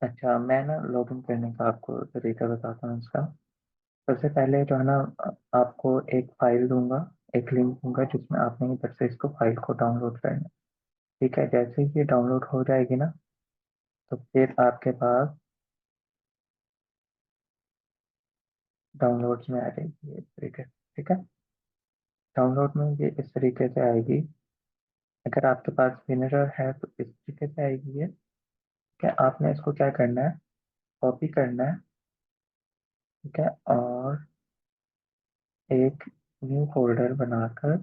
अच्छा, मैं ना लॉगिन करने का आपको तरीका बताता हूँ इसका। सबसे पहले जो है ना, आपको एक फाइल दूंगा, एक लिंक दूंगा जिसमें आपने इधर से इसको फाइल को डाउनलोड करना है। ठीक है, जैसे ही ये डाउनलोड हो जाएगी ना, तो फिर आपके पास डाउनलोड्स में आ जाएगी ये इस तरीके से। ठीक है, डाउनलोड में ये इस तरीके से आएगी। अगर आपके पास विनर है तो इस तरीके से आएगी ये। ठीक है, आपने इसको क्या करना है, कॉपी करना है। ठीक है, और एक न्यू फोल्डर बनाकर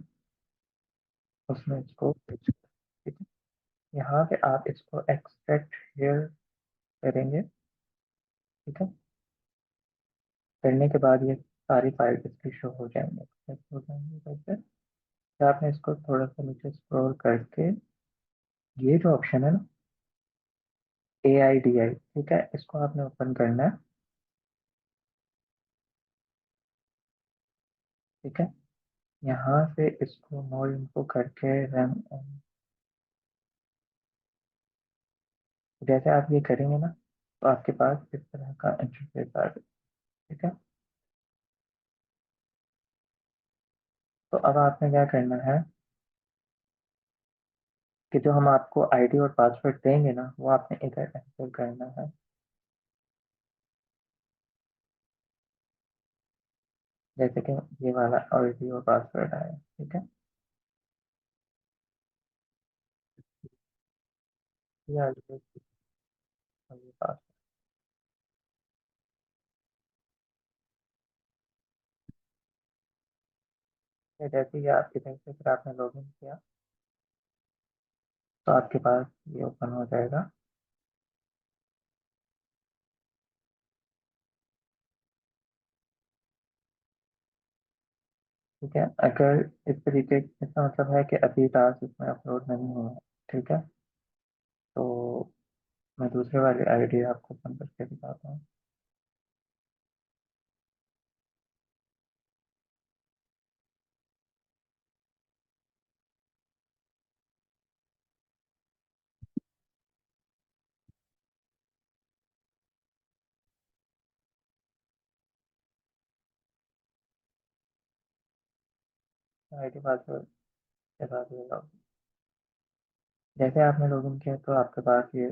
उसमें इसको पेस्ट कर। ठीक है, यहाँ पे आप इसको एक्सट्रैक्ट हेयर करेंगे। ठीक है, करने के बाद ये सारी फाइल इसकी शो हो जाएंगे, एक्सट्रैक्ट हो जाएंगे कैसे। फिर आपने इसको थोड़ा सा नीचे स्क्रॉल करके ये जो ऑप्शन है ना, AIDI, ठीक है, इसको आपने ओपन करना है। ठीक है, यहाँ से इसको नो इनको करके रन। जैसे आप ये करेंगे ना, तो आपके पास इस तरह का इंटरफेस आ जाएगा। ठीक है, तो अब आपने क्या करना है कि जो हम आपको आईडी और पासवर्ड देंगे ना, वो आपने इधर एंटर करना है। जैसे कि ये वाला आईडी और पासवर्ड आया। ठीक है, ये आईडी और ये पासवर्ड है। जैसे ही आप इधर से फिर आपने लॉगिन किया, तो आपके पास ये ओपन हो जाएगा। ठीक है, अगर इस तरीके, इसका मतलब है कि अभी टास्क इसमें अपलोड नहीं हुआ है। ठीक है, तो मैं दूसरे वाले आईडी आपको ओपन करके दिखाता हूँ। आईडी पासवर्ड के बाद ये login। जैसे आपने लॉगिन किया तो आपके पास ये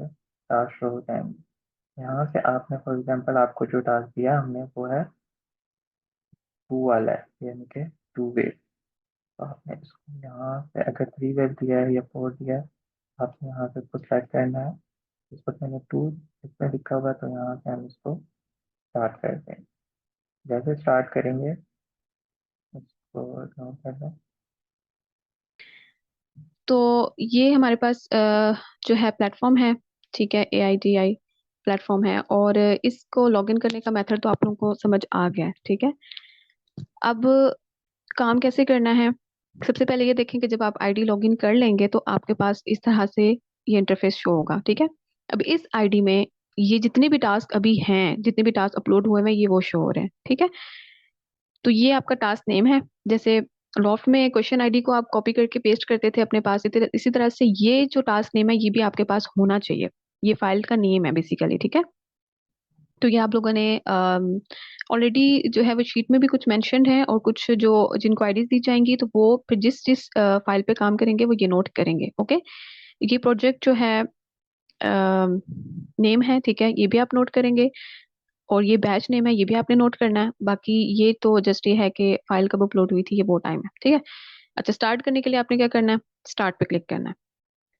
टास्क शो हो जाएंगे। यहाँ से आपने फॉर एग्जांपल आपको जो टास्क दिया हमने वो है टू वाला है, यानी कि टू वे। तो आपने इसको यहाँ से अगर थ्री वे दिया है या फोर दिया है, आपने यहाँ से इसको सेलेक्ट करना है। इस पर मैंने टू इसमें लिखा हुआ है, तो यहाँ से हम इसको स्टार्ट करते हैं। जैसे स्टार्ट करेंगे इसको डाउन करना है। तो ये हमारे पास जो है प्लेटफॉर्म है, ठीक है, AIDI प्लेटफॉर्म है, और इसको लॉगिन करने का मेथड तो आप लोगों को समझ आ गया है, ठीक है। अब काम कैसे करना है, सबसे पहले ये देखें कि जब आप आईडी लॉगिन कर लेंगे तो आपके पास इस तरह से ये इंटरफेस शो होगा, ठीक है। अब इस आईडी में ये जितने भी टास्क अभी हैं, जितने भी टास्क अपलोड हुए हैं, ये वो शो हो रहे हैं, ठीक है। तो ये आपका टास्क नेम है। जैसे लॉफ्ट में क्वेश्चन आईडी को आप कॉपी करके पेस्ट करते थे अपने पास, इसी तरह से ये जो टास्क नेम है ये भी आपके पास होना चाहिए। ये फाइल का नेम है बेसिकली, ठीक है। तो ये आप लोगों ने ऑलरेडी जो है वो शीट में भी कुछ मेंशन्ड है, और कुछ जो जिनको आईडीज दी जाएंगी तो वो फिर जिस जिस फाइल पे काम करेंगे वो ये नोट करेंगे, ओके। ये प्रोजेक्ट जो है नेम है, ठीक है, ये भी आप नोट करेंगे। और ये बैच नेम है, ये भी आपने नोट करना है। बाकी ये तो जस्ट ये है कि फाइल कब अपलोड हुई थी, ये वो टाइम है, ठीक है। अच्छा, स्टार्ट करने के लिए आपने क्या करना है, स्टार्ट पे क्लिक करना है।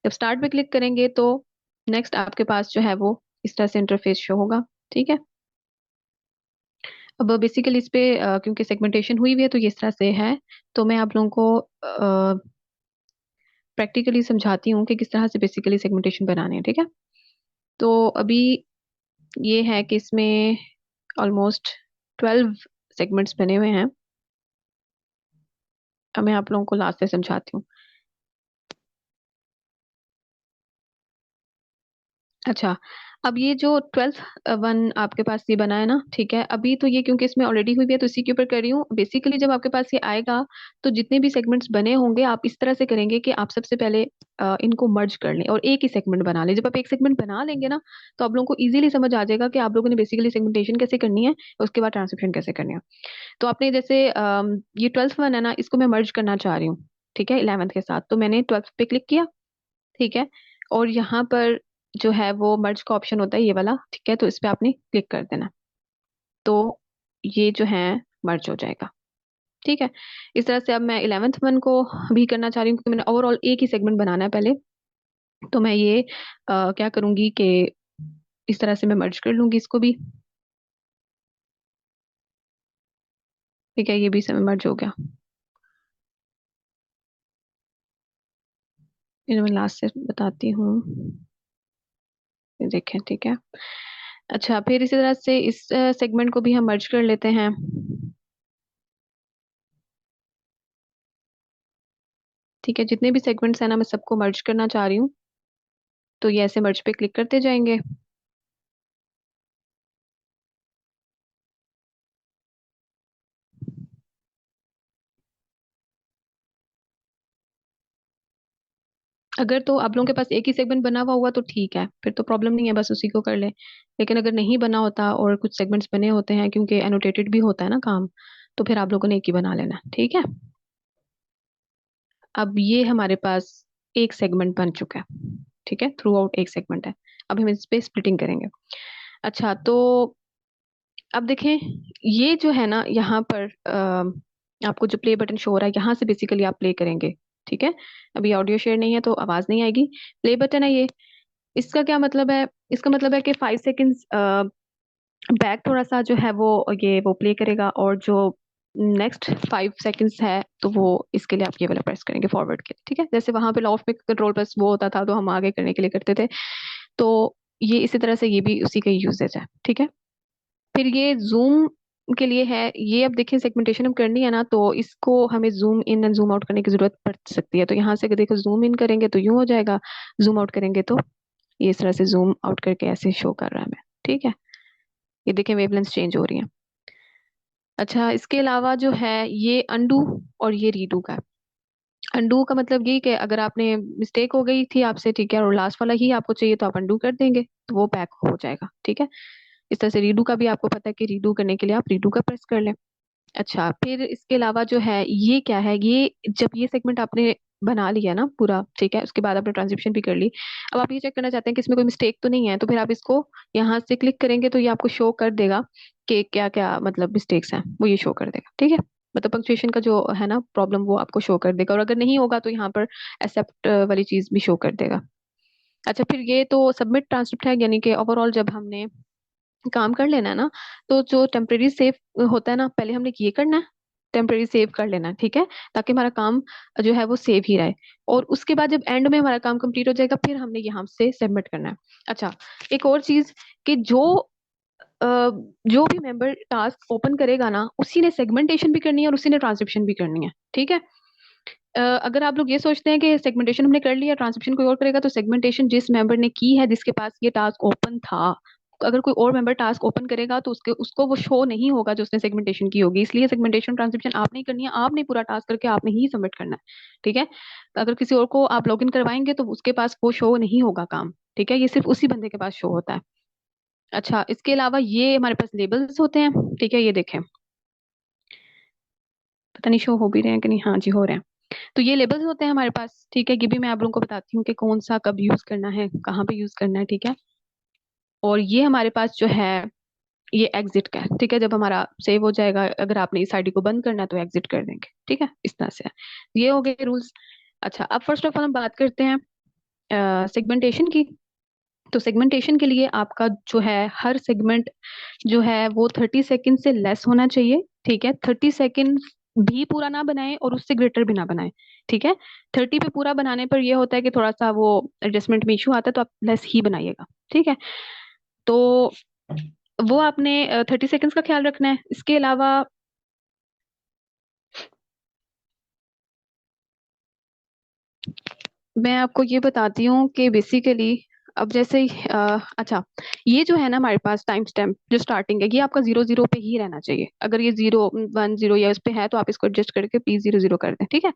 जब स्टार्ट पे क्लिक करेंगे तो नेक्स्ट आपके पास जो है वो इस तरह से इंटरफेस शो होगा, ठीक है। अब बेसिकली इस पे क्योंकि सेगमेंटेशन हुई हुई है तो ये इस तरह से है। तो मैं आप लोगों को प्रैक्टिकली समझाती हूँ कि किस तरह से बेसिकली सेगमेंटेशन बनाने हैं, ठीक है। तो अभी ये है कि इसमें ऑलमोस्ट 12 सेगमेंट्स बने हुए हैं। अब मैं आप लोगों को लास्ट से समझाती हूँ। अच्छा, अब ये जो 12th वन आपके पास ये बना है ना, ठीक है, अभी तो ये क्योंकि इसमें ऑलरेडी हुई भी है तो इसी के ऊपर कर रही हूँ। बेसिकली जब आपके पास ये आएगा तो जितने भी सेगमेंट्स बने होंगे आप इस तरह से करेंगे कि आप सबसे पहले इनको मर्ज कर लें और एक ही सेगमेंट बना लें। जब आप एक सेगमेंट बना लेंगे ना तो आप लोगों को इजीली समझ आ जाएगा कि आप लोगों ने बेसिकली सेगमेंटेशन कैसे करनी है, उसके बाद ट्रांसक्रिप्शन कैसे करनी है। तो आपने जैसे ये 12th वन है ना, इसको मैं मर्ज करना चाह रही हूँ, ठीक है, 11th के साथ। तो मैंने 12th पे क्लिक किया, ठीक है, और यहाँ पर जो है वो मर्ज का ऑप्शन होता है ये वाला, ठीक है, तो इस पे आपने क्लिक कर देना। तो ये जो है मर्ज हो जाएगा, ठीक है। इस तरह से अब मैं 11th वन को भी करना चाह रही हूँ क्योंकि मैंने ओवरऑल एक ही सेगमेंट बनाना है पहले। तो मैं ये क्या करूंगी कि इस तरह से मैं मर्ज कर लूंगी इसको भी, ठीक है, ये भी समय मर्ज हो गया। इन्हें मैं लास्ट से बताती हूँ, ये देखें, ठीक है। अच्छा, फिर इसी तरह से इस सेगमेंट को भी हम मर्ज कर लेते हैं, ठीक है। जितने भी सेगमेंट्स हैं ना मैं सबको मर्ज करना चाह रही हूँ, तो ये ऐसे मर्ज पे क्लिक करते जाएंगे। अगर तो आप लोगों के पास एक ही सेगमेंट बना हुआ तो ठीक है, फिर तो प्रॉब्लम नहीं है, बस उसी को कर ले। लेकिन अगर नहीं बना होता और कुछ सेगमेंट्स बने होते हैं, क्योंकि एनोटेटेड भी होता है ना काम, तो फिर आप लोगों ने एक ही बना लेना है, ठीक है। अब ये हमारे पास एक सेगमेंट बन चुका है, ठीक है, थ्रू आउट एक सेगमेंट है। अब हम इस पे स्प्लिटिंग करेंगे। अच्छा, तो अब देखें, ये जो है ना यहाँ पर आपको जो प्ले बटन शो हो रहा है यहाँ से बेसिकली आप प्ले करेंगे, ठीक है। अभी ऑडियो शेयर नहीं है तो आवाज नहीं आएगी। प्ले बटन है ये, इसका क्या मतलब है? इसका मतलब है कि 5 सेकेंड्स बैक थोड़ा सा जो है वो ये वो प्ले करेगा, और जो नेक्स्ट 5 सेकेंड्स है तो वो इसके लिए आप ये वाला प्रेस करेंगे फॉरवर्ड के लिए, ठीक है। जैसे वहां पे लॉ ऑफ में कंट्रोल प्लस वो होता था तो हम आगे करने के लिए करते थे, तो ये इसी तरह से ये भी उसी का यूजेज है, ठीक है। फिर ये जूम के लिए है ये। अब देखिए सेगमेंटेशन हम करनी है ना, तो इसको हमें zoom in and zoom out करने की जरूरत पड़ सकती है। तो यहाँ से अगर देखो जूम इन करेंगे तो यूं हो जाएगा, जूम आउट करेंगे तो ये इस तरह से जूम आउट करके ऐसे शो कर रहा है हमें, ठीक है। ये देखें वेवलेंथ चेंज हो रही है। अच्छा, इसके अलावा जो है ये अंडू और ये रीडू का है। अंडू का मतलब ये कि अगर आपने मिस्टेक हो गई थी आपसे, ठीक है, और लास्ट वाला ही आपको चाहिए तो आप अंडू कर देंगे तो वो बैक हो जाएगा, ठीक है। इस तरह से रीडू का भी आपको पता है कि रीडू करने के लिए आप रीडू का प्रेस कर लें। अच्छा, फिर इसके अलावा जो है ये क्या है, ये जब ये सेगमेंट आपने बना लिया ना पूरा, ठीक है, उसके बाद आपने ट्रांजिशन भी कर ली। अब आप ये चेक करना चाहते हैं कि इसमें कोई मिस्टेक तो नहीं है, तो फिर आप इसको यहाँ से क्लिक करेंगे तो ये आपको शो कर देगा कि क्या क्या मतलब मिस्टेक्स हैं, वो ये शो कर देगा, ठीक है। मतलब पंक्चुएशन का जो है ना प्रॉब्लम वो आपको शो कर देगा, और अगर नहीं होगा तो यहाँ पर एक्सेप्ट वाली चीज भी शो कर देगा। अच्छा, फिर ये तो सबमिट ट्रांसक्रिप्ट है, यानी कि ओवरऑल जब हमने काम कर लेना है ना, तो जो टेम्परेरी सेव होता है ना, पहले हमने ये करना है, टेम्परेरी सेव कर लेना है, ठीक है, ताकि हमारा काम जो है वो सेव ही रहे। और उसके बाद जब एंड में हमारा काम कंप्लीट हो जाएगा फिर हमने यहाँ से सबमिट करना है। अच्छा, एक और चीज कि अ, जो भी मेंबर टास्क ओपन करेगा ना उसी ने सेगमेंटेशन भी करनी है और उसी ने ट्रांसक्रिप्शन भी करनी है, ठीक है। अगर आप लोग ये सोचते हैं कि सेगमेंटेशन हमने कर लिया, ट्रांसक्रिप्शन कोई और करेगा, तो सेगमेंटेशन जिस मेंबर ने की है जिसके पास ये टास्क ओपन था, अगर कोई और मेंबर टास्क ओपन करेगा तो उसको वो शो नहीं होगा जो उसने सेगमेंटेशन की होगी। इसलिए सेगमेंटेशन ट्रांसक्रिप्शन आपने ही करनी है, आपने पूरा टास्क करके आपने ही सबमिट करना है, ठीक है। अगर किसी और को आप लॉगिन करवाएंगे तो उसके पास वो शो नहीं होगा काम, ठीक है, ये सिर्फ उसी बंदे के पास शो होता है। अच्छा, इसके अलावा ये हमारे पास लेबल्स होते हैं, ठीक है, ये देखें, पता नहीं शो हो भी रहे हैं कि नहीं, हाँ जी हो रहे हैं। तो ये लेबल्स होते हैं हमारे पास, ठीक है, ये भी मैं आप लोगों को बताती हूँ कि कौन सा कब यूज करना है, कहाँ पे यूज करना है, ठीक है। और ये हमारे पास जो है ये एग्जिट का है, ठीक है, जब हमारा सेव हो जाएगा अगर आपने इस आईडी को बंद करना है तो एग्जिट कर देंगे, ठीक है, इस तरह से है। ये हो गए रूल्स। अच्छा, अब फर्स्ट ऑफ ऑल हम बात करते हैं सेगमेंटेशन की। तो सेगमेंटेशन के लिए आपका जो है हर सेगमेंट जो है वो 30 सेकेंड से लेस होना चाहिए, ठीक है। 30 सेकेंड भी पूरा ना बनाए और उससे ग्रेटर भी ना बनाए, ठीक है। 30 पे पूरा बनाने पर यह होता है कि थोड़ा सा वो एडजस्टमेंट में इशू आता है, तो आप लेस ही बनाइएगा, ठीक है। तो वो आपने 30 सेकेंड्स का ख्याल रखना है। इसके अलावा मैं आपको ये बताती हूँ कि बेसिकली अब जैसे ही अच्छा, ये जो है ना हमारे पास टाइम स्टैम्प जो स्टार्टिंग है, ये आपका 0 0 पे ही रहना चाहिए। अगर ये 0 1 0 या इस पे है तो आप इसको एडजस्ट करके प्लीज 0 0 कर दें, ठीक है।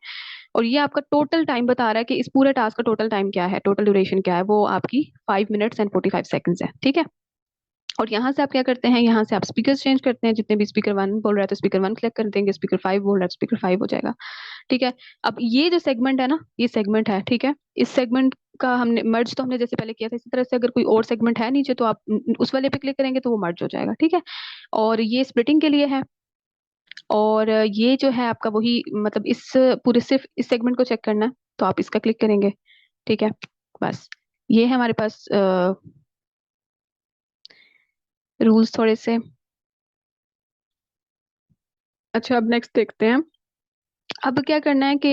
और ये आपका टोटल टाइम बता रहा है कि इस पूरे टास्क का टोटल टाइम क्या है, टोटल ड्यूरेशन क्या है, वो आपकी 5 मिनट्स एंड 45 सेकंड्स है, ठीक है। और यहाँ से आप क्या करते हैं, यहाँ से आप स्पीकर चेंज करते हैं, जितने भी स्पीकर 1 बोल रहा है तो स्पीकर 1 क्लिक कर देंगे, स्पीकर 5 बोल रहा है तो स्पीकर 5 हो जाएगा, ठीक है। अब ये जो सेगमेंट है ना, ये सेगमेंट है, ठीक है। इस सेगमेंट का हमने मर्ज तो हमने जैसे पहले किया था, इसी तरह से अगर कोई और सेगमेंट है नीचे तो आप उस वाले पे क्लिक करेंगे तो वो मर्ज हो जाएगा, ठीक है। और ये स्प्लिटिंग के लिए है। और ये जो है आपका वही, मतलब इस पूरे सिर्फ इस सेगमेंट को चेक करना है तो आप इसका क्लिक करेंगे, ठीक है। बस ये है हमारे पास रूल्स थोड़े से। अच्छा, अब नेक्स्ट देखते हैं। अब क्या करना है कि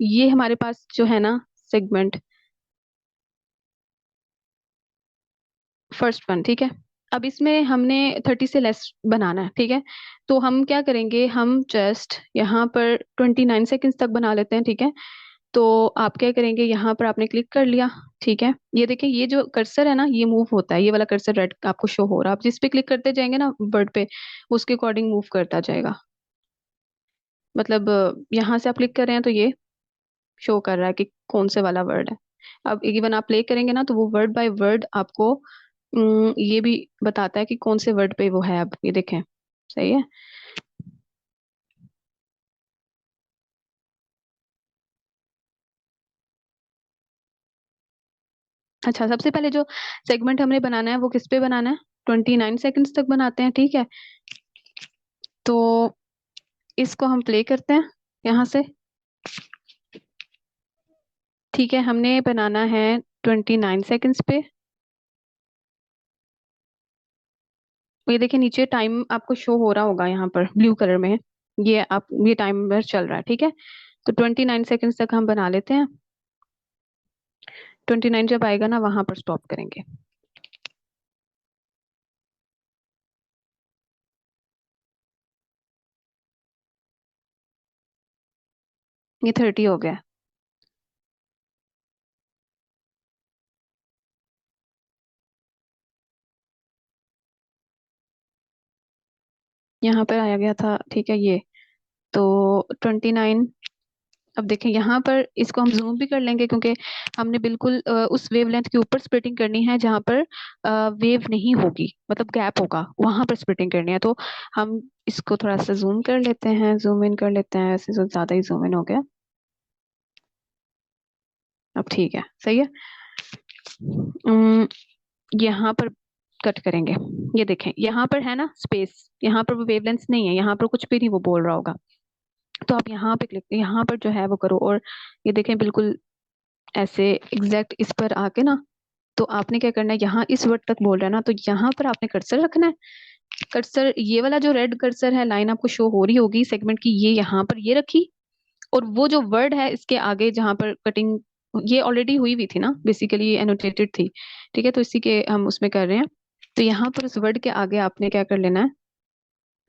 ये हमारे पास जो है ना सेगमेंट, फर्स्ट वन, ठीक है। अब इसमें हमने 30 से लेस बनाना है, ठीक है। तो हम क्या करेंगे, हम जस्ट यहाँ पर 29 सेकेंड्स तक बना लेते हैं, ठीक है। तो आप क्या करेंगे, यहाँ पर आपने क्लिक कर लिया, ठीक है। ये देखिए, ये जो कर्सर है ना, ये मूव होता है, ये वाला कर्सर रेड आपको शो हो रहा है। आप जिस पे क्लिक करते जाएंगे ना वर्ड पे, उसके अकॉर्डिंग मूव करता जाएगा। मतलब यहाँ से आप क्लिक कर रहे हैं तो ये शो कर रहा है कि कौन से वाला वर्ड है। अब इवन आप प्ले करेंगे ना तो वो वर्ड बाय वर्ड आपको ये भी बताता है कि कौन से वर्ड पे वो है। अब ये देखें, सही है। अच्छा, सबसे पहले जो सेगमेंट हमने बनाना है वो किस पे बनाना है, 29 सेकेंड्स तक बनाते हैं, ठीक है। तो इसको हम प्ले करते हैं यहाँ से, ठीक है। हमने बनाना है 29 सेकेंड्स पे। ये देखिए नीचे टाइम आपको शो हो रहा होगा यहाँ पर ब्लू कलर में, ये आप ये टाइमर चल रहा है, ठीक है। तो 29 सेकेंड्स तक हम बना लेते हैं। 29 जब आएगा ना वहां पर स्टॉप करेंगे। ये 30 हो गया। यहाँ पर आया गया था, ठीक है ये। तो 29, अब देखें यहाँ पर इसको हम जूम भी कर लेंगे क्योंकि हमने बिल्कुल उस वेवलेंथ के ऊपर स्प्लिटिंग करनी है जहाँ पर वेव नहीं होगी, मतलब गैप होगा, वहां पर स्प्लिटिंग करनी है। तो हम इसको थोड़ा सा जूम कर लेते हैं, जूम इन कर लेते हैं, ऐसे तो ज्यादा ही जूम इन हो गया। अब ठीक है, सही है। यहाँ पर कट करेंगे। ये देखें यहाँ पर है ना स्पेस, यहाँ पर वो वेवलेंथ नहीं है, यहाँ पर कुछ भी नहीं वो बोल रहा होगा। तो आप यहाँ पे क्लिक, यहाँ पर जो है वो करो। और ये देखें बिल्कुल ऐसे एग्जैक्ट इस पर आके ना, तो आपने क्या करना है, यहाँ इस वर्ड तक बोल रहा है ना, तो यहाँ पर आपने कर्सर रखना है। कर्सर ये वाला जो रेड कर्सर है, लाइन आपको शो हो रही होगी सेगमेंट की, ये यहाँ पर ये रखी। और वो जो वर्ड है इसके आगे जहाँ पर कटिंग ये ऑलरेडी हुई हुई थी ना, बेसिकली ये एनोटेटेड थी, ठीक है। तो इसी के हम उसमें कर रहे हैं। तो यहाँ पर उस वर्ड के आगे आपने क्या कर लेना है,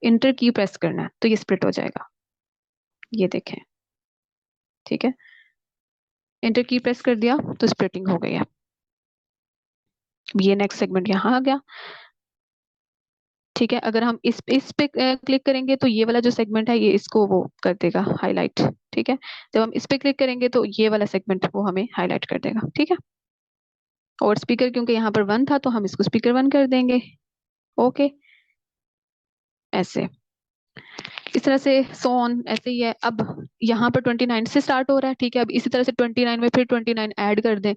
इंटर की प्रेस करना है, तो ये स्प्लिट हो जाएगा। ये देखें, ठीक है। इंटर की प्रेस कर दिया तो स्प्लिटिंग हो गई है। ये नेक्स्ट सेगमेंट यहाँ आ गया, ठीक है। अगर हम इस पे क्लिक करेंगे तो ये वाला जो सेगमेंट है ये इसको वो कर देगा हाईलाइट, ठीक है। जब हम इस पे क्लिक करेंगे तो ये वाला सेगमेंट वो हमें हाईलाइट कर देगा, ठीक है। और स्पीकर क्योंकि यहाँ पर 1 था तो हम इसको स्पीकर 1 कर देंगे, ओके। ऐसे इस तरह से सो ऑन ऐसे ही है। अब यहाँ पर 29 से स्टार्ट हो रहा है, ठीक है। अब इसी तरह से 29 में फिर 29 ऐड कर दें,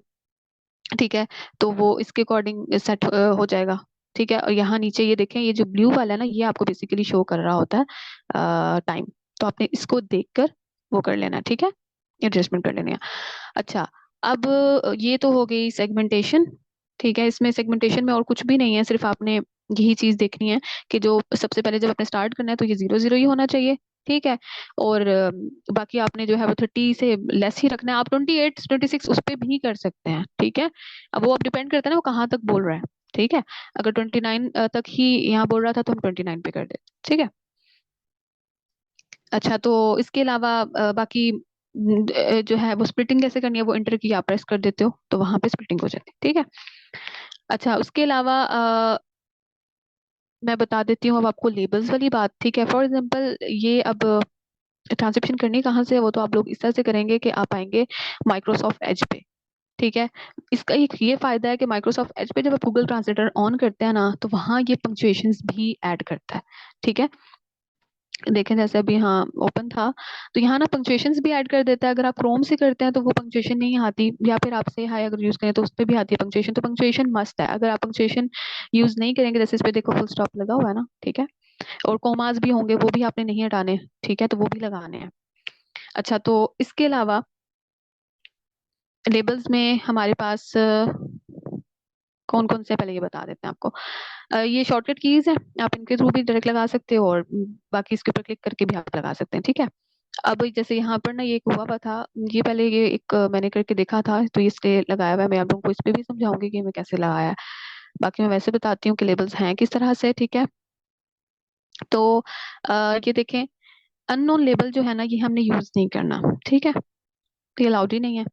ठीक है। तो वो इसके अकॉर्डिंग सेट हो जाएगा, ठीक है। और यहाँ नीचे ये देखें, ये जो ब्लू वाला है ना, ये आपको बेसिकली शो कर रहा होता है टाइम। तो आपने इसको देखकर वो कर लेना, ठीक है, एडजस्टमेंट कर लेनी है। अच्छा, अब ये तो हो गई सेगमेंटेशन, ठीक है। इसमें सेगमेंटेशन में और कुछ भी नहीं है, सिर्फ आपने यही चीज देखनी है कि जो सबसे पहले जब आपने स्टार्ट करना है तो ये 0 0 ही होना चाहिए, ठीक है। और बाकी आपने जो है वो 30 से लेस ही रखना है। आप 28 26 उस पर भी कर सकते हैं, ठीक है। अब वो अब डिपेंड करता है ना वो कहाँ तक बोल रहा है, ठीक है। अगर 29 तक ही यहाँ बोल रहा था तो हम 29 पे कर देते, ठीक है। अच्छा, तो इसके अलावा बाकी जो है वो स्प्लिटिंग कैसे करनी है, वो इंटर की आप प्रेस कर देते हो तो वहां पे स्प्लिटिंग हो जाती है, ठीक है। अच्छा, उसके अलावा मैं बता देती हूँ अब आपको लेबल्स वाली बात, ठीक है। फॉर एग्जांपल ये अब ट्रांसक्रिप्शन करनी कहाँ से है, वो तो आप लोग इस तरह से करेंगे कि आप आएंगे माइक्रोसॉफ्ट एज पे, ठीक है। इसका एक ये फायदा है कि माइक्रोसॉफ्ट एज पे जब आप गूगल ट्रांसलेटर ऑन करते हैं ना, तो वहाँ ये पंक्चुएशंस भी ऐड करता है, ठीक है। देखें जैसे अभी हाँ ओपन था, तो यहाँ ना पंक्चुएशंस भी ऐड कर देता है। अगर आप क्रोम से करते हैं तो वो पंक्चुएशन नहीं आती, या फिर आपसे हाय अगर यूज करें तो उस पर भी आती है पंक्चुएशन। तो पंक्चुएशन मस्ट है। अगर आप पंक्चुएशन यूज नहीं करेंगे, जैसे इस पे देखो फुल स्टॉप लगा हुआ है ना, ठीक है, और कोमास भी होंगे, वो भी आपने नहीं हटाने, ठीक है, तो वो भी लगाने हैं। अच्छा, तो इसके अलावा लेबल्स में हमारे पास कौन कौन से, पहले ये बता देते हैं आपको। ये शॉर्टकट कीज है, आप इनके थ्रू भी डायरेक्ट लगा सकते हो, और बाकी इसके ऊपर क्लिक करके भी आप लगा सकते हैं, ठीक है। अब जैसे यहाँ पर ना ये एक हुआ हुआ था, ये पहले ये एक मैंने करके देखा था, तो ये इसलिए लगाया हुआ है। मैं आप लोगों को इस पे भी समझाऊंगी कि मैं कैसे लगाया है। बाकी मैं वैसे बताती हूँ कि लेबल्स हैं किस तरह से, ठीक है। तो ये देखें, अननोन लेबल जो है ना, ये हमने यूज नहीं करना, ठीक है, तो ये अलाउड ही नहीं है।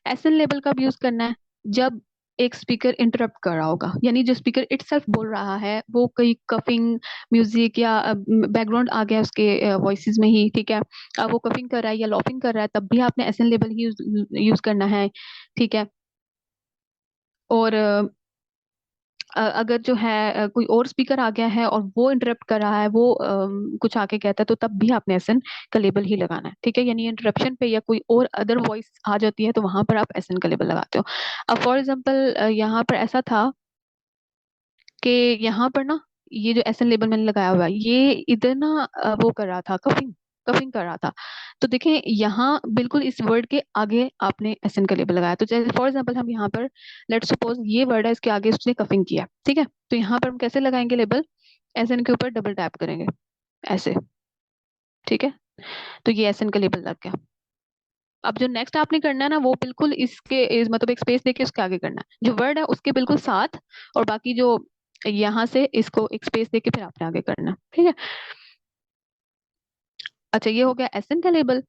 एसएन लेबल कब यूज करना है, जब एक स्पीकर इंटरप्ट कर रहा होगा, यानी जो स्पीकर इटसेल्फ बोल रहा है वो कोई कफिंग म्यूजिक या बैकग्राउंड आ गया उसके वॉइसेस में ही, ठीक है। अब वो कफिंग कर रहा है या लॉफिंग कर रहा है, तब भी आपने एसएन लेबल ही यूज करना है, ठीक है। और अगर जो है कोई और स्पीकर आ गया है और वो इंटरप्ट कर रहा है, वो कुछ आके कहता है, तो तब भी आपने एसएन का लेबल ही लगाना है, ठीक है। यानी इंटरप्शन पे या कोई और अदर वॉइस आ जाती है तो वहां पर आप एसएन का लेबल लगाते हो। अब फॉर एग्जांपल यहाँ पर ऐसा था कि यहाँ पर ना ये जो एसएन लेबल मैंने लगाया हुआ है, ये इधर ना वो कर रहा था, कफिंग कफिंग कर रहा था। तो देखें यहाँ बिल्कुल इस वर्ड के आगे आपने एसएन का लेबल लगाया। तो जैसे फॉर एग्जांपल हम यहाँ पर लेट सपोज ये वर्ड है, इसके आगे उसने कफिंग किया, ठीक है। तो यहाँ पर हम कैसे लगाएंगे लेबल, एसएन के ऊपर डबल टैप करेंगे ऐसे, ठीक है। तो ये एसएन का लेबल लग गया। अब जो नेक्स्ट आपने करना है ना, वो बिल्कुल मतलब एक स्पेस देके उसके आगे करना है, जो वर्ड है उसके बिल्कुल साथ, और बाकी जो यहाँ से इसको एक स्पेस देके फिर आपने आगे करना है, ठीक है। अच्छा, ये हो गया एसएन का लेबल।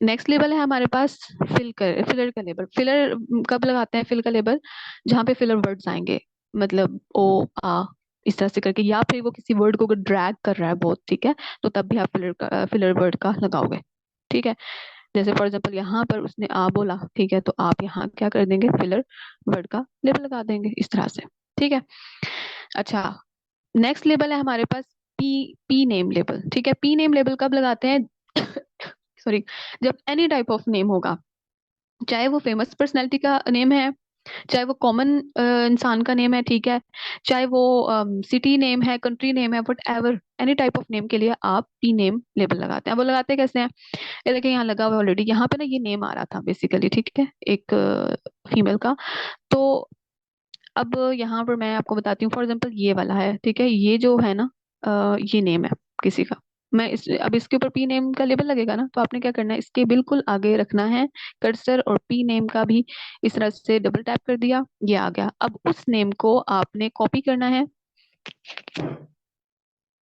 नेक्स्ट लेबल है हमारे पास फिलर का लेबल। फिलर कब लगाते हैं फिल का लेबल, जहाँ पे फिलर वर्ड्स आएंगे, मतलब ओ आ इस तरह से करके, या फिर वो किसी वर्ड को अगर ड्रैग कर रहा है बहुत, ठीक है, तो तब भी आप फिलर वर्ड का लगाओगे, ठीक है। जैसे फॉर एग्जाम्पल यहाँ पर उसने आ बोला, ठीक है, तो आप यहाँ क्या कर देंगे, फिलर वर्ड का लेबल लगा देंगे इस तरह से, ठीक है। अच्छा, नेक्स्ट लेबल है हमारे पास पी पी नेम लेबल, ठीक है। पी नेम लेबल कब लगाते हैं सॉरी, जब एनी टाइप ऑफ नेम होगा, चाहे वो फेमस पर्सनैलिटी का नेम है, चाहे वो कॉमन इंसान का नेम है, ठीक है, चाहे वो सिटी नेम है, कंट्री नेम है, what ever, any type of name के लिए आप पी नेम लेबल लगाते हैं। वो लगाते हैं कैसे हैं, ये देखिए यहाँ लगा हुआ है ऑलरेडी। यहाँ पे ना ये नेम आ रहा था बेसिकली, ठीक है, एक फीमेल का। तो अब यहाँ पर मैं आपको बताती हूँ, फॉर एग्जाम्पल ये वाला है, ठीक है, ये जो है ना ये नेम है किसी का। मैं अब इसके ऊपर पी नेम का लेबल लगेगा ना, तो आपने क्या करना है, इसके बिल्कुल आगे रखना है कर्सर, और पी नेम का भी इस तरह से डबल टैप कर दिया, ये आ गया। अब उस नेम को आपने कॉपी करना है,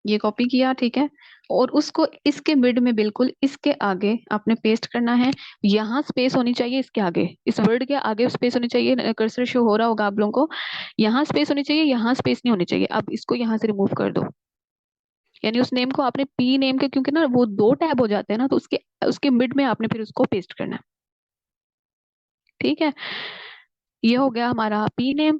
ये कॉपी किया, ठीक है, और उसको इसके मिड में बिल्कुल इसके आगे आपने पेस्ट करना है। यहाँ स्पेस होनी चाहिए इसके आगे, इस वर्ड के आगे स्पेस होनी चाहिए, कर्सर शो हो रहा होगा आप लोगों को, यहाँ स्पेस होनी चाहिए, यहाँ स्पेस नहीं होनी चाहिए। अब इसको यहाँ से रिमूव कर दो, यानी उस नेम को आपने पी नेम के, क्योंकि ना वो दो टैब हो जाते हैं ना, तो उसके उसके मिड में आपने फिर उसको पेस्ट करना है, ठीक है। ये हो गया हमारा पी नेम।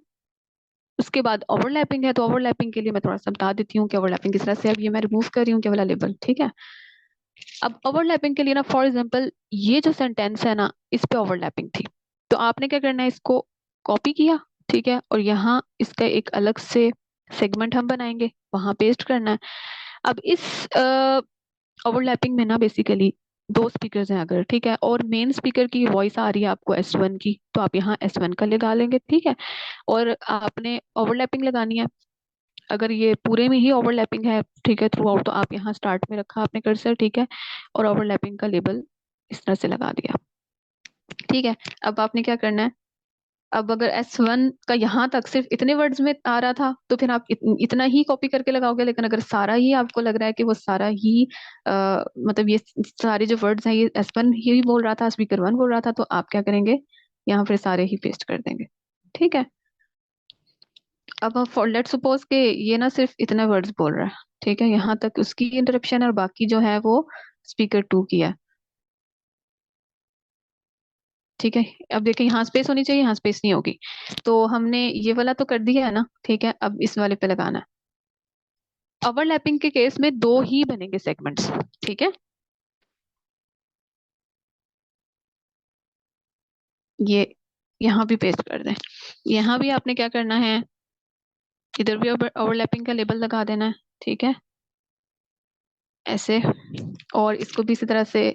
उसके बाद ओवरलैपिंग है, तो ओवरलैपिंग के लिए मैं थोड़ा सा बता देती हूँ कि ओवरलैपिंग किस तरह से। अब ये मैं रिमूव कर रही हूँ, क्या वाला लेबल, ठीक है। अब ओवरलैपिंग के लिए ना, फॉर एग्जांपल ये जो सेंटेंस है ना, इस पे ओवरलैपिंग थी, तो आपने क्या करना है, इसको कॉपी किया, ठीक है, और यहाँ इसका एक अलग से सेगमेंट हम बनाएंगे, वहां पेस्ट करना है। अब इस ओवरलैपिंग में ना बेसिकली दो स्पीकर्स हैं अगर, ठीक है, और मेन स्पीकर की वॉइस आ रही है आपको S1 की, तो आप यहाँ S1 का लगा लेंगे, ठीक है। और आपने ओवरलैपिंग लगानी है, अगर ये पूरे में ही ओवरलैपिंग है, ठीक है, थ्रू आउट, तो आप यहाँ स्टार्ट में रखा आपने कर्सर, ठीक है, और ओवरलैपिंग का लेबल इस तरह से लगा दिया, ठीक है। अब आपने क्या करना है, अब अगर S1 का यहाँ तक सिर्फ इतने वर्ड्स में आ रहा था तो फिर आप इतना ही कॉपी करके लगाओगे, लेकिन अगर सारा ही आपको लग रहा है कि वो सारा ही मतलब ये सारे जो वर्ड्स हैं ये S1 ही बोल रहा था, स्पीकर 1 बोल रहा था, तो आप क्या करेंगे, यहाँ फिर सारे ही पेस्ट कर देंगे। ठीक है। अब फॉर लेट सपोज के ये ना सिर्फ इतने वर्ड्स बोल रहा है, ठीक है, यहाँ तक उसकी इंटरप्शन है और बाकी जो है वो स्पीकर 2 की है। ठीक है। अब देखिए यहाँ स्पेस होनी चाहिए, यहाँ स्पेस नहीं होगी, तो हमने ये वाला तो कर दिया है ना। ठीक है, अब इस वाले पे लगाना है। ओवरलैपिंग के केस में दो ही बनेंगे सेगमेंट्स। ठीक है। ये यहाँ भी पेस्ट कर दें। यहाँ भी आपने क्या करना है, इधर भी ओवरलैपिंग का लेबल लगा देना है। ठीक है, ऐसे। और इसको भी इसी तरह से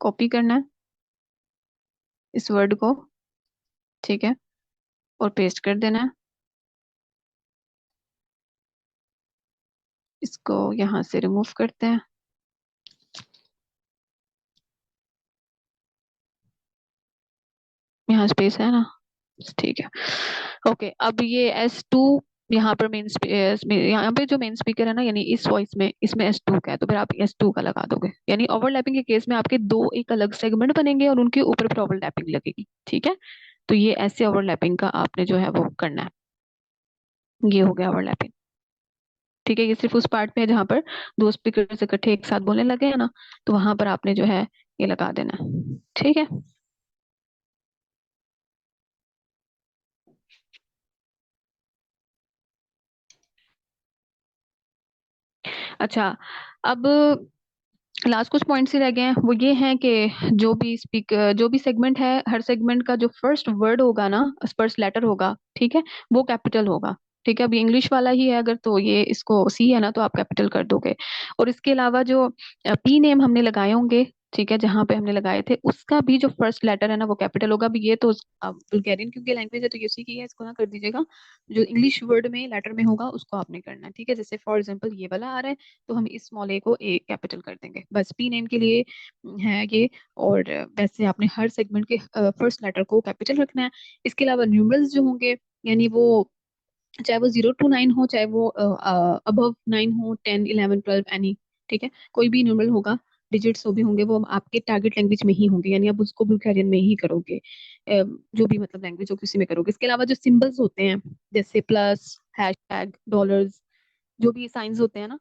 कॉपी करना है, इस वर्ड को। ठीक है, और पेस्ट कर देना है। इसको यहाँ से रिमूव करते हैं। यहाँ स्पेस है ना। ठीक है। ओके, अब ये S2 यहाँ पर यहाँ पे जो मेन स्पीकर है ना, यानी इस वॉइस में इसमें S2 का है, तो फिर आप S2 का लगा दोगे। यानी ओवरलैपिंग के केस में आपके दो एक अलग सेगमेंट बनेंगे और उनके ऊपर फिर ओवरलैपिंग लगेगी। ठीक है, तो ये ऐसे ओवरलैपिंग का आपने जो है वो करना है। ये हो गया ओवरलैपिंग। ठीक है, ये सिर्फ उस पार्ट पे है जहां पर दो स्पीकर इकट्ठे एक साथ बोलने लगे हैं ना, तो वहां पर आपने जो है ये लगा देना है। ठीक है। अच्छा, अब लास्ट कुछ पॉइंट्स ही रह गए हैं, वो ये हैं कि जो भी सेगमेंट है, हर सेगमेंट का जो फर्स्ट वर्ड होगा ना, फर्स्ट लेटर होगा, ठीक है, वो कैपिटल होगा। ठीक है, अभी इंग्लिश वाला ही है अगर, तो ये इसको सी है ना, तो आप कैपिटल कर दोगे। और इसके अलावा जो पी नेम हमने लगाए होंगे, ठीक है, जहां पे हमने लगाए थे उसका भी जो फर्स्ट लेटर है ना वो कैपिटल होगा। अभी ये तो बुल्गारियन क्योंकि लैंग्वेज है तो ये उसी की है, इसको ना कर दीजिएगा। जो इंग्लिश वर्ड में लेटर में होगा उसको आपने करना है। ठीक है, जैसे फॉर एग्जाम्पल ये वाला आ रहा है, तो हम इस स्मॉल ए को ए कैपिटल कर देंगे, बस पी नेम के लिए है ये। और वैसे आपने हर सेगमेंट के फर्स्ट लेटर को कैपिटल रखना है। इसके अलावा न्यूमरल्स जो होंगे, यानी वो चाहे वो 0 to 9 हो, चाहे वो अबव 9 हो, 10 11 12 एनी। ठीक है, कोई भी न्यूमरल होगा, डिजिट्स जो भी होंगे वो आपके टारगेट लैंग्वेज में ही होंगे, यानी आप उसको बुल्गारियन में ही करोगे। जो भी मतलब लैंग्वेज हो किसी में करोगे। इसके अलावा जो सिंबल्स होते हैं, जैसे प्लस, हैशटैग, डॉलर्स, जो भी साइंस होते हैं ना,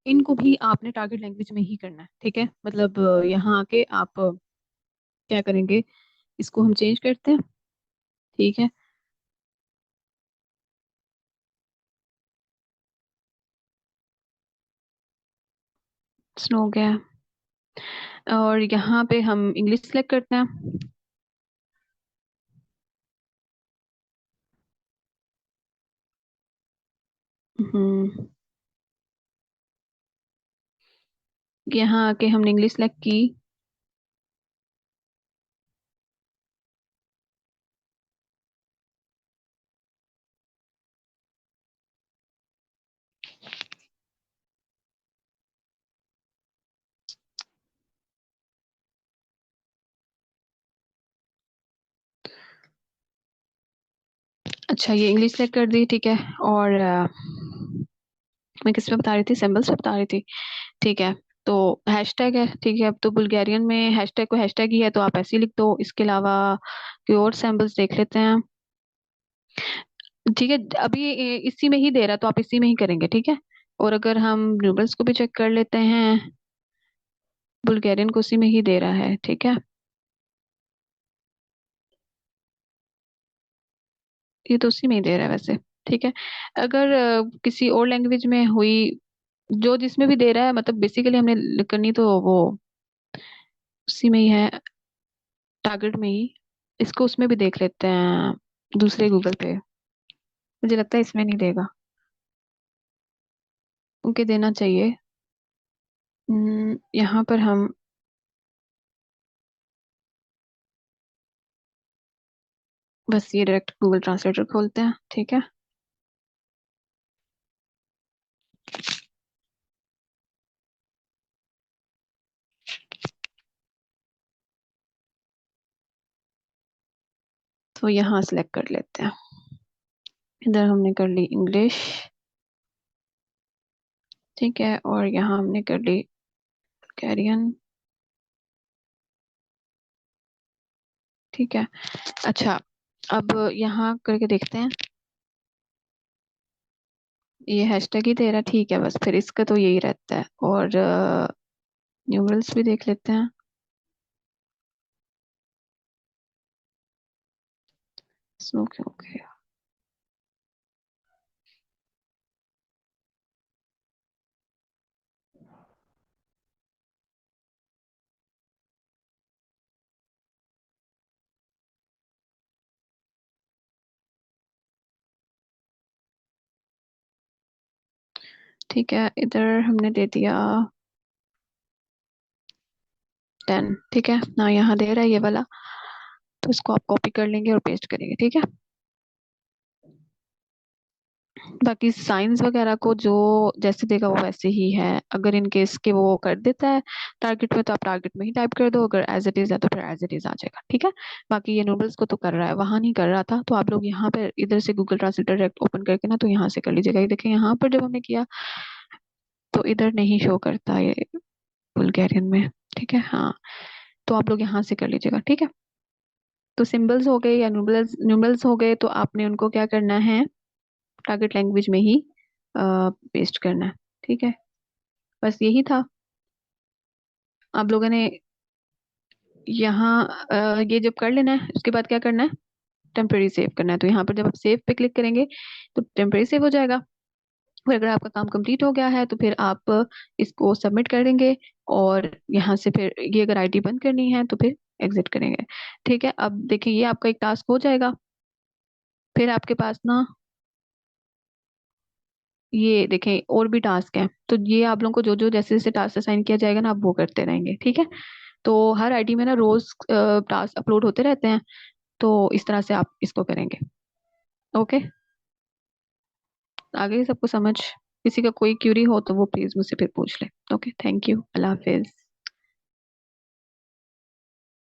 इनको भी आपने टारगेट लैंग्वेज में ही करना है। ठीक है, मतलब यहाँ आके आप क्या करेंगे, इसको हम चेंज करते हैं। ठीक है, स्नो हो गया। और यहाँ पे हम इंग्लिश सेलेक्ट करते हैं। हम्म, यहाँ आके हमने इंग्लिश सेलेक्ट की। अच्छा, ये इंग्लिश सेलेक्ट कर दी। ठीक है, और मैं किस पे बता रही थी, सिंबल्स पे बता रही थी। ठीक है, तो हैशटैग है। ठीक है, अब तो बुल्गारियन में हैशटैग को हैशटैग ही है, तो आप ऐसे ही लिख दो। इसके अलावा कोई और सिंबल्स देख लेते हैं। ठीक है, अभी इसी में ही दे रहा है तो आप इसी में ही करेंगे। ठीक है, और अगर हम न्यूबल्स को भी चेक कर लेते हैं, बुल्गारियन को उसी में ही दे रहा है। ठीक है, ये तो उसी में ही दे रहा है वैसे। ठीक है, अगर किसी और लैंग्वेज में हुई, जो जिसमें भी दे रहा है, मतलब बेसिकली हमने करनी तो वो उसी में ही है, टारगेट में ही। इसको उसमें भी देख लेते हैं, दूसरे गूगल पे। मुझे लगता है इसमें नहीं देगा, क्योंकि देना चाहिए। यहाँ पर हम बस ये डायरेक्ट गूगल ट्रांसलेटर खोलते हैं। ठीक है, तो यहाँ सेलेक्ट कर लेते हैं। इधर हमने कर ली इंग्लिश, ठीक है, और यहाँ हमने कर ली कैरियन, ठीक है। अच्छा, अब यहाँ करके देखते हैं, ये हैशटैग ही दे रहा है, ठीक है, बस फिर इसका तो यही रहता है। और न्यूमरल्स भी देख लेते हैं। इसमें क्यों गया? ठीक है, इधर हमने दे दिया 10, ठीक है ना, यहाँ दे रहा है ये वाला, तो इसको आप कॉपी कर लेंगे और पेस्ट करेंगे, ठीक है। बाकी साइंस वगैरह को जो जैसे देगा वो वैसे ही है। अगर इन केस के वो कर देता है टारगेट में, तो आप टारगेट में ही टाइप कर दो, अगर एज इट इज है तो फिर एज इट इज आ जाएगा, ठीक है। बाकी ये नूडल्स को तो कर रहा है, वहां नहीं कर रहा था, तो आप लोग यहाँ पे इधर से गूगल ट्रांसलेटर डायरेक्ट ओपन करके ना, तो यहाँ से कर लीजिएगा। ये देखें, यहाँ पर जब हमने किया तो इधर नहीं शो करता ये बुल्गारियन में, ठीक है, हाँ। तो आप लोग यहाँ से कर लीजिएगा, ठीक है। तो सिंबल्स हो गए या न्यूमरल्स न्यूमरल्स हो गए, तो आपने उनको क्या करना है, टारगेट लैंग्वेज में ही पेस्ट करना है, ठीक है। बस यही था। आप लोगों ने यहाँ ये जब कर लेना है, उसके बाद क्या करना है, टेम्परेरी सेव करना है। तो यहाँ पर जब आप सेव पे क्लिक करेंगे तो टेम्परेरी सेव हो जाएगा। फिर अगर आपका काम कंप्लीट हो गया है तो फिर आप इसको सबमिट कर देंगे, और यहाँ से फिर ये अगर आईडी बंद करनी है तो फिर एग्जिट करेंगे, ठीक है। अब देखिए, ये आपका एक टास्क हो जाएगा। फिर आपके पास ना, ये देखें और भी टास्क हैं, तो ये आप लोगों को जो जो जैसे जैसे टास्क असाइन किया जाएगा ना, आप वो करते रहेंगे, ठीक है। तो हर आईडी में ना रोज टास्क अपलोड होते रहते हैं, तो इस तरह से आप इसको करेंगे। ओके, आगे सबको समझ, किसी का कोई क्यूरी हो तो वो प्लीज मुझसे फिर पूछ ले। Okay, thank you, Allah Hafiz.